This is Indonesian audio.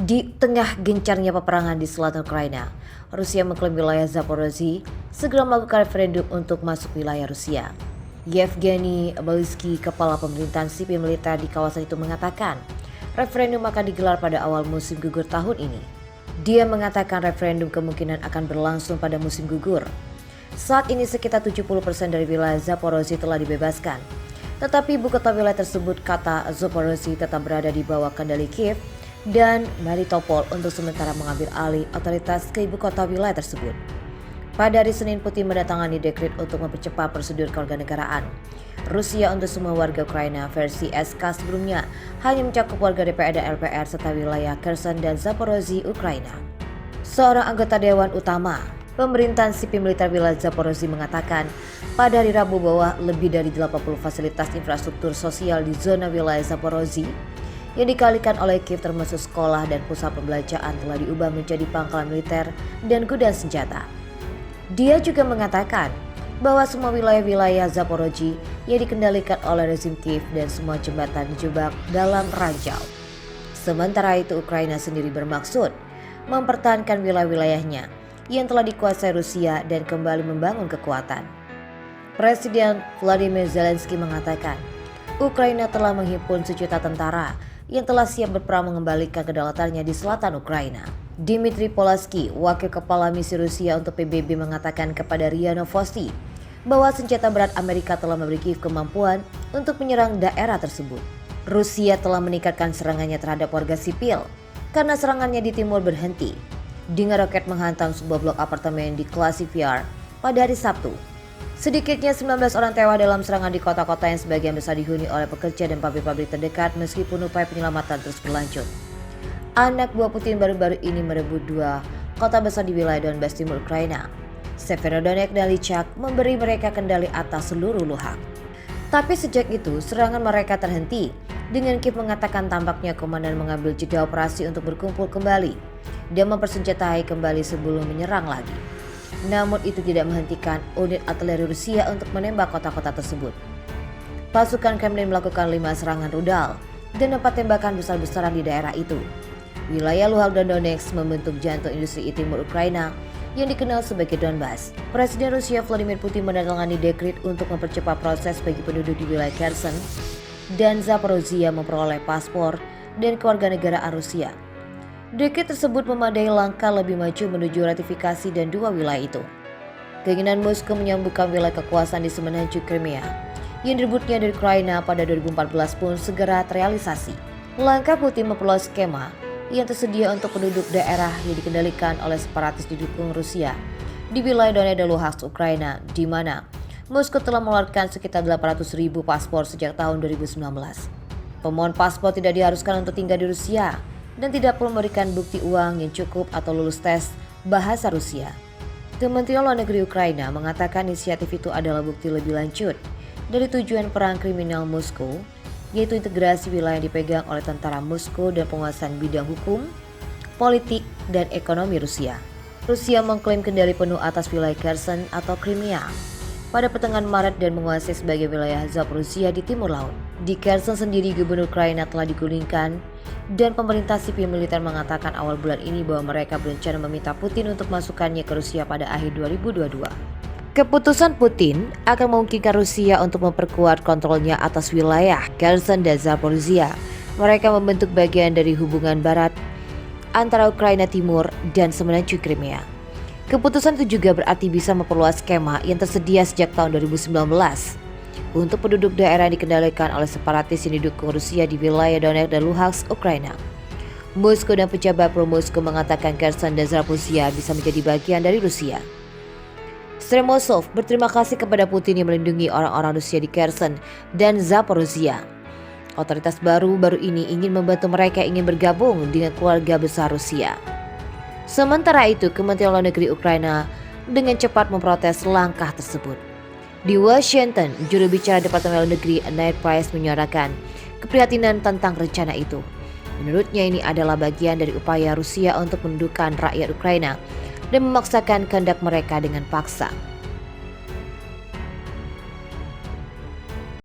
Di tengah gencarnya peperangan di selatan Ukraina, Rusia mengklaim wilayah Zaporozhye segera melakukan referendum untuk masuk wilayah Rusia. Yevgeny Balitsky, kepala pemerintahan sipil militer di kawasan itu mengatakan, referendum akan digelar pada awal musim gugur tahun ini. Dia mengatakan referendum kemungkinan akan berlangsung pada musim gugur. Saat ini sekitar 70% dari wilayah Zaporozhye telah dibebaskan. Tetapi ibu kota wilayah tersebut, kata Zaporozhye, tetap berada di bawah kendali Kiev dan Melitopol untuk sementara mengambil alih otoritas ke ibu kota wilayah tersebut. Pada hari Senin, Putin mendatangani dekret untuk mempercepat prosedur kewarganegaraan Rusia untuk semua warga Ukraina. Versi SK sebelumnya hanya mencakup warga DPR dan LPR serta wilayah Kherson dan Zaporozhye, Ukraina. Seorang anggota Dewan Utama Pemerintahan Sipil Militer wilayah Zaporozhye mengatakan pada hari Rabu bahwa lebih dari 80 fasilitas infrastruktur sosial di zona wilayah Zaporozhye yang dikalikan oleh Kiev termasuk sekolah dan pusat pembelajaran telah diubah menjadi pangkalan militer dan gudang senjata. Dia juga mengatakan bahwa semua wilayah-wilayah Zaporozhye yang dikendalikan oleh rezim Kiev dan semua jembatan dijebak dalam ranjau. Sementara itu Ukraina sendiri bermaksud mempertahankan wilayah-wilayahnya yang telah dikuasai Rusia dan kembali membangun kekuatan. Presiden Vladimir Zelensky mengatakan Ukraina telah menghimpun sejuta tentara yang telah siap berperang mengembalikan kedaulatannya di selatan Ukraina. Dmitry Polaski, wakil kepala misi Rusia untuk PBB, mengatakan kepada RIA Novosti bahwa senjata berat Amerika telah memberi Kiev kemampuan untuk menyerang daerah tersebut. Rusia telah meningkatkan serangannya terhadap warga sipil karena serangannya di timur berhenti dengan roket menghantam sebuah blok apartemen di Klasivyar pada hari Sabtu. Sedikitnya 19 orang tewas dalam serangan di kota-kota yang sebagian besar dihuni oleh pekerja dan pabrik-pabrik terdekat meskipun upaya penyelamatan terus berlanjut. Anak buah Putin baru-baru ini merebut 2 kota besar di wilayah Donbas timur Ukraina. Severodonetsk dan Lysychansk memberi mereka kendali atas seluruh Luhansk. Tapi sejak itu serangan mereka terhenti dengan Kiev mengatakan tampaknya komandan mengambil jeda operasi untuk berkumpul kembali dan mempersenjatai kembali sebelum menyerang lagi. Namun itu tidak menghentikan unit artileri Rusia untuk menembak kota-kota tersebut. Pasukan Kremlin melakukan 5 serangan rudal dan 4 tembakan besar-besaran di daerah itu. Wilayah Luhansk dan Donetsk membentuk jantung industri timur Ukraina yang dikenal sebagai Donbas. Presiden Rusia Vladimir Putin menandatangani dekret untuk mempercepat proses bagi penduduk di wilayah Kherson dan Zaporozhye memperoleh paspor dan kewarganegaraan Rusia. Dekret tersebut memadai langkah lebih maju menuju ratifikasi dan 2 wilayah itu. Keinginan Moskow menyambungkan wilayah kekuasaan di semenanjung Crimea yang direbutnya dari Ukraina pada 2014 pun segera terrealisasi. Langkah Putin memperluas skema yang tersedia untuk penduduk daerah yang dikendalikan oleh separatis didukung Rusia di wilayah Donetsk dan Luhansk, Ukraina, di mana Moskow telah mengeluarkan sekitar 800.000 paspor sejak tahun 2019. Pemohon paspor tidak diharuskan untuk tinggal di Rusia dan tidak perlu memberikan bukti uang yang cukup atau lulus tes bahasa Rusia. Kementerian Luar Negeri Ukraina mengatakan inisiatif itu adalah bukti lebih lanjut dari tujuan perang kriminal Moskow, yaitu integrasi wilayah yang dipegang oleh tentara Moskow dan penguasaan bidang hukum, politik, dan ekonomi Rusia. Rusia mengklaim kendali penuh atas wilayah Kherson atau Crimea pada pertengahan Maret dan menguasai sebagai wilayah Zaporozhye di timur laut. Di Kherson sendiri, gubernur Ukraina telah digulingkan dan pemerintah sipil militer mengatakan awal bulan ini bahwa mereka berencana meminta Putin untuk masukkannya ke Rusia pada akhir 2022. Keputusan Putin akan memungkinkan Rusia untuk memperkuat kontrolnya atas wilayah Kherson dan Zaporozhye. Mereka membentuk bagian dari hubungan barat antara Ukraina Timur dan semenanjung Crimea. Keputusan itu juga berarti bisa memperluas skema yang tersedia sejak tahun 2019 untuk penduduk daerah yang dikendalikan oleh separatis yang didukung Rusia di wilayah Donetsk dan Luhansk, Ukraina. Moskow dan pejabat pro-Moskow mengatakan Kherson dan Zaporozhye bisa menjadi bagian dari Rusia. Stremosov berterima kasih kepada Putin yang melindungi orang-orang Rusia di Kherson dan Zaporozhye. Otoritas baru-baru ini ingin membantu mereka yang ingin bergabung dengan keluarga besar Rusia. Sementara itu, Kementerian Luar Negeri Ukraina dengan cepat memprotes langkah tersebut. Di Washington, juru bicara Departemen Luar Negeri Ned Price menyuarakan keprihatinan tentang rencana itu. Menurutnya ini adalah bagian dari upaya Rusia untuk menundukkan rakyat Ukraina dan memaksakan kehendak mereka dengan paksa.